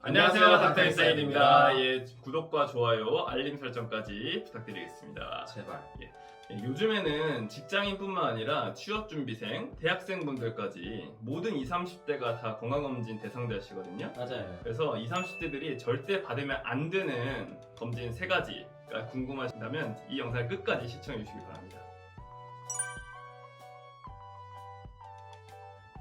안녕하세요, 닥터인사이드입니다. 예, 구독과 좋아요, 알림 설정까지 부탁드리겠습니다. 제발. 예, 요즘에는 직장인뿐만 아니라 취업준비생, 대학생분들까지 모든 20, 30대가 다 건강검진 대상자시거든요. 맞아요. 그래서 20, 30대들이 절대 받으면 안 되는 검진 3가지가 궁금하신다면 이 영상을 끝까지 시청해 주시기 바랍니다.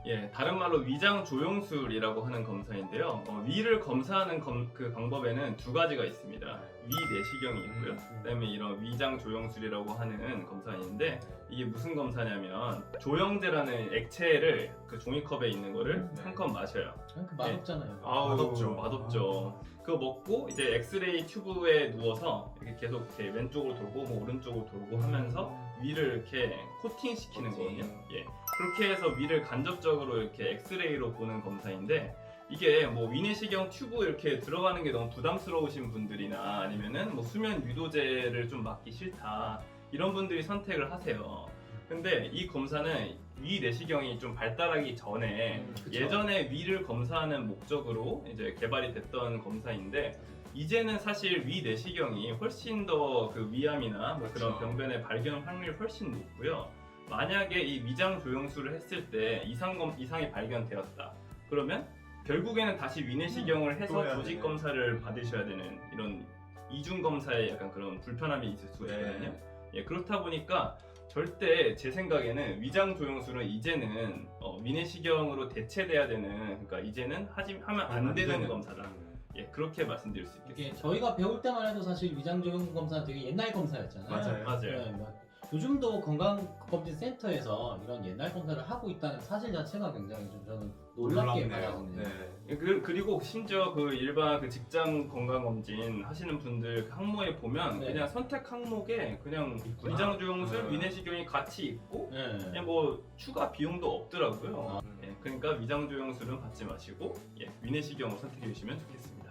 예, 다른 말로 위장 조영술이라고 하는 검사인데요. 위를 검사하는 그 방법에는 2가지가 있습니다. 위 내시경이 있고요. 그다음에 이런 위장 조영술이라고 하는 검사가 있는데 이게 무슨 검사냐면 조영제라는 액체를 그 종이컵에 있는 거를 한 컵 마셔요. 그 맛없잖아요. 맛없죠. 맛없죠. 그거 먹고 이제 엑스레이 튜브에 누워서 이렇게 계속 이렇게 왼쪽으로 돌고 뭐 오른쪽으로 돌고 하면서 위를 이렇게 코팅시키는 거거든요. 예. 그렇게 해서 위를 간접적으로 이렇게 엑스레이로 보는 검사인데 이게 뭐 위내시경 튜브 이렇게 들어가는 게 너무 부담스러우신 분들이나 아니면은 뭐 수면 유도제를 좀 맞기 싫다 이런 분들이 선택을 하세요. 근데 이 검사는 위 내시경이 좀 발달하기 전에 예전에 위를 검사하는 목적으로 이제 개발이 됐던 검사인데 이제는 사실 위 내시경이 훨씬 더 그 위암이나 뭐 그런 병변의 발견 확률이 훨씬 높고요. 만약에 이 위장 조영술을 했을 때 이상이 발견되었다. 그러면 결국에는 다시 위내시경을 해서 조직 검사를 받으셔야 되는 이런 이중 검사에 약간 그런 불편함이 있을 수가 있거든요. 예, 그렇다 보니까 절대 제 생각에는 위장 조영술은 이제는 위내시경으로 대체돼야 되는, 그러니까 이제는 하면 안 되는 검사다. 예, 그렇게 말씀드릴 수 있겠습니다. 이게 저희가 배울 때만 해도 사실 위장조영 검사는 되게 옛날 검사였잖아요. 맞아요. 네, 요즘도 건강검진센터에서 이런 옛날 검사를 하고 있다는 사실 자체가 굉장히 좀 저는 놀랍게 받아들여요. 예, 그리고 심지어 그 일반 그 직장 건강검진 하시는 분들 그 항목에 보면 그냥 선택 항목에 그냥 위장 조영술, 위내시경이 같이 있고 그냥 뭐 추가 비용도 없더라고요. 예, 그러니까 위장 조영술은 받지 마시고 위내시경을 선택해 주시면 좋겠습니다.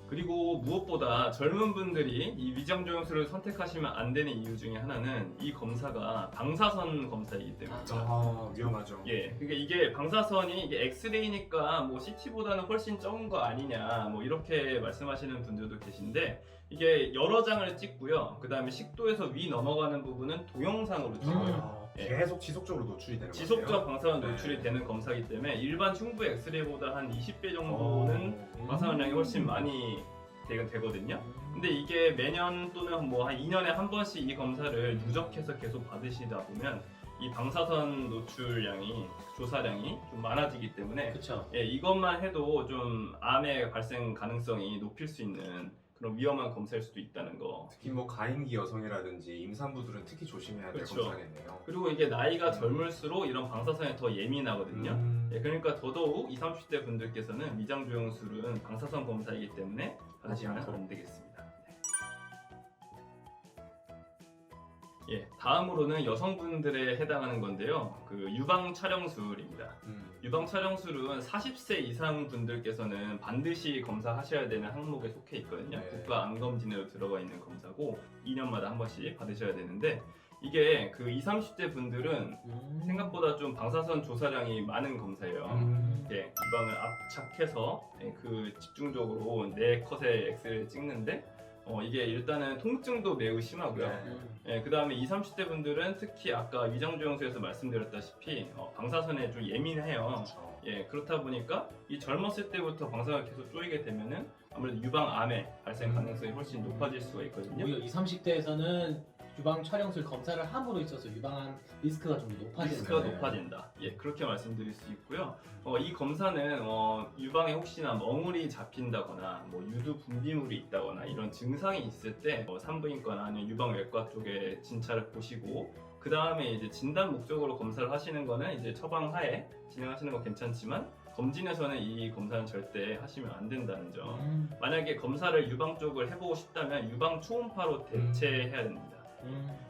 그리고 무엇보다 젊은 분들이 이 위장 조영술을 선택하시면 안 되는 이유 중에 하나는 이 검사가 방사선 검사이기 때문이죠. 위험하죠. 예, 그러니까 이게 방사선이 이게 엑스레이니까 뭐 CT보다는 훨씬 적은 거 아니냐 뭐 이렇게 말씀하시는 분들도 계신데 이게 여러 장을 찍고요. 그 다음에 식도에서 위 넘어가는 부분은 동영상으로 찍어요. 계속 지속적으로 노출이 되는 거예요. 지속적 방사선 노출이 되는 검사이기 때문에 일반 흉부 엑스레이보다 한 20배 정도는 방사선량이 훨씬 많이 되거든요. 근데 이게 매년 또는 뭐 한 2년에 한 번씩 이 검사를 누적해서 계속 받으시다 보면 이 방사선 노출량이 조사량이 좀 많아지기 때문에 예, 이것만 해도 좀 암의 발생 가능성이 높일 수 있는 그런 위험한 검사일 수도 있다는 거. 특히 뭐 가임기 여성이라든지 임산부들은 특히 조심해야 될 검사겠네요. 그리고 이게 나이가 젊을수록 이런 방사선에 더 예민하거든요. 예, 그러니까 더더욱 20, 30대 분들께서는 위장 조영술은 방사선 검사이기 때문에 받으시면 안 되겠습니다. 예, 다음으로는 여성분들에 해당하는 건데요. 그 유방 촬영술입니다. 유방 촬영술은 40세 이상 분들께서는 반드시 검사하셔야 되는 항목에 속해 있거든요. 국가 암검진으로 들어가 있는 검사고 2년마다 한 번씩 받으셔야 되는데 이게 그 20, 30대 분들은 생각보다 좀 방사선 조사량이 많은 검사예요. 예, 유방을 압착해서 그 집중적으로 4컷의 엑스레이를 찍는데 이게 일단은 통증도 매우 심하고요. 예, 그 다음에 20, 30대 분들은 특히 아까 위장조영술에서 말씀드렸다시피 방사선에 좀 예민해요. 예, 그렇다 보니까 이 젊었을 때부터 방사선을 계속 쪼이게 되면은 아무래도 유방암의 발생 가능성이 훨씬 높아질 수가 있거든요. 오히려 20, 30대에서는 유방 촬영술 검사를 함으로 있어서 유방암 리스크가 좀 높아진다. 예, 그렇게 말씀드릴 수 있고요. 이 검사는 유방에 혹시나 멍울이 잡힌다거나 뭐 유두 분비물이 있다거나 이런 증상이 있을 때 산부인과나 아니면 유방외과 쪽에 진찰을 보시고 그 다음에 이제 진단 목적으로 검사를 하시는 거는 이제 처방하에 진행하시는 건 괜찮지만 검진에서는 이 검사는 절대 하시면 안 된다는 점. 만약에 검사를 유방 쪽을 해보고 싶다면 유방 초음파로 대체해야 됩니다.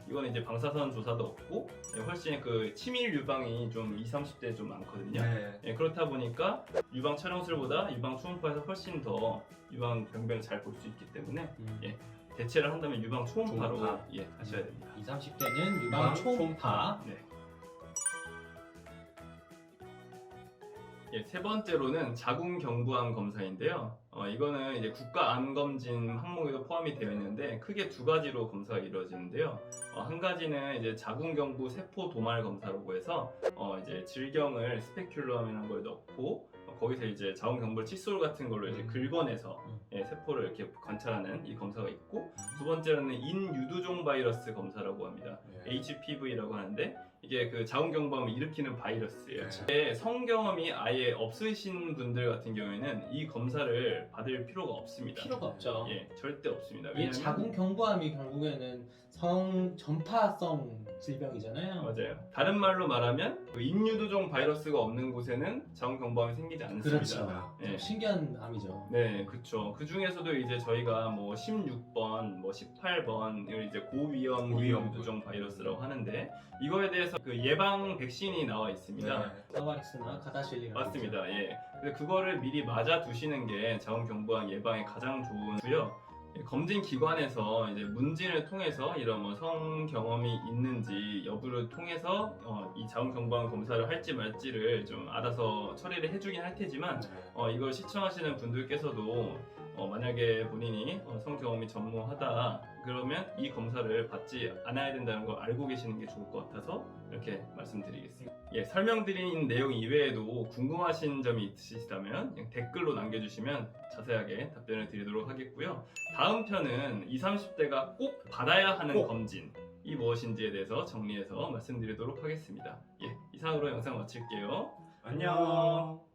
이거는 이제 방사선 조사도 없고 훨씬 그 치밀 유방이 좀 20, 30대에 좀 많거든요. 예, 그렇다 보니까 유방 촬영술보다 유방 초음파에서 훨씬 더 유방 병변을 잘 볼 수 있기 때문에 대체를 한다면 유방 초음파로 하셔야 됩니다. 20, 30대는 유방 초음파. 예, 세 번째로는 자궁경부암 검사인데요. 이거는 이제 국가암검진 항목에도 포함이 되어 있는데 크게 두 가지로 검사가 이루어지는데요. 한 가지는 이제 자궁경부 세포 도말 검사라고 해서 이제 질경을 스페큘럼이라는 걸 넣고 거기서 이제 자궁경부 칫솔 같은 걸로 이제 긁어내서 예, 세포를 이렇게 관찰하는 이 검사가 있고, 두 번째로는 인유두종 바이러스 검사라고 합니다. HPV라고 하는데 이게 그 자궁경부암을 일으키는 바이러스예요. 그렇죠. 근데 성경험이 아예 없으신 분들 같은 경우에는 이 검사를 받을 필요가 없습니다. 필요가 없죠. 예, 절대 없습니다. 이게 자궁경부암이 결국에는 성 전파성 질병이잖아요. 맞아요. 다른 말로 말하면 그 인유두종 바이러스가 없는 곳에는 자궁경부암이 생기지 않습니다. 그렇죠. 예. 신기한 암이죠. 네, 그렇죠. 그 중에서도 이제 저희가 뭐 16번, 뭐 18번을 이제 고위험 인유두종 바이러스라고 하는데 이거에 대해서 그 예방 백신이 나와 있습니다. 사바릭스나 가다실리라는 맞습니다. 예. 근데 그거를 미리 맞아 두시는 게 자궁경부암 예방에 가장 좋은고요. 검진 기관에서 이제 문진을 통해서 이런 뭐 성 경험이 있는지 여부를 통해서 이 자궁경부암 검사를 할지 말지를 좀 알아서 처리를 해주긴 할 테지만 이걸 시청하시는 분들께서도 만약에 본인이 성 경험이 전무하다 그러면 이 검사를 받지 않아야 된다는 걸 알고 계시는 게 좋을 것 같아서 이렇게 말씀드리겠습니다. 예, 설명드린 내용 이외에도 궁금하신 점이 있으시다면 그냥 댓글로 남겨주시면 자세하게 답변을 드리도록 하겠고요. 다음 편은 20, 30대가 꼭 받아야 하는 검진이 무엇인지에 대해서 정리해서 말씀드리도록 하겠습니다. 예, 이상으로 영상 마칠게요. 안녕.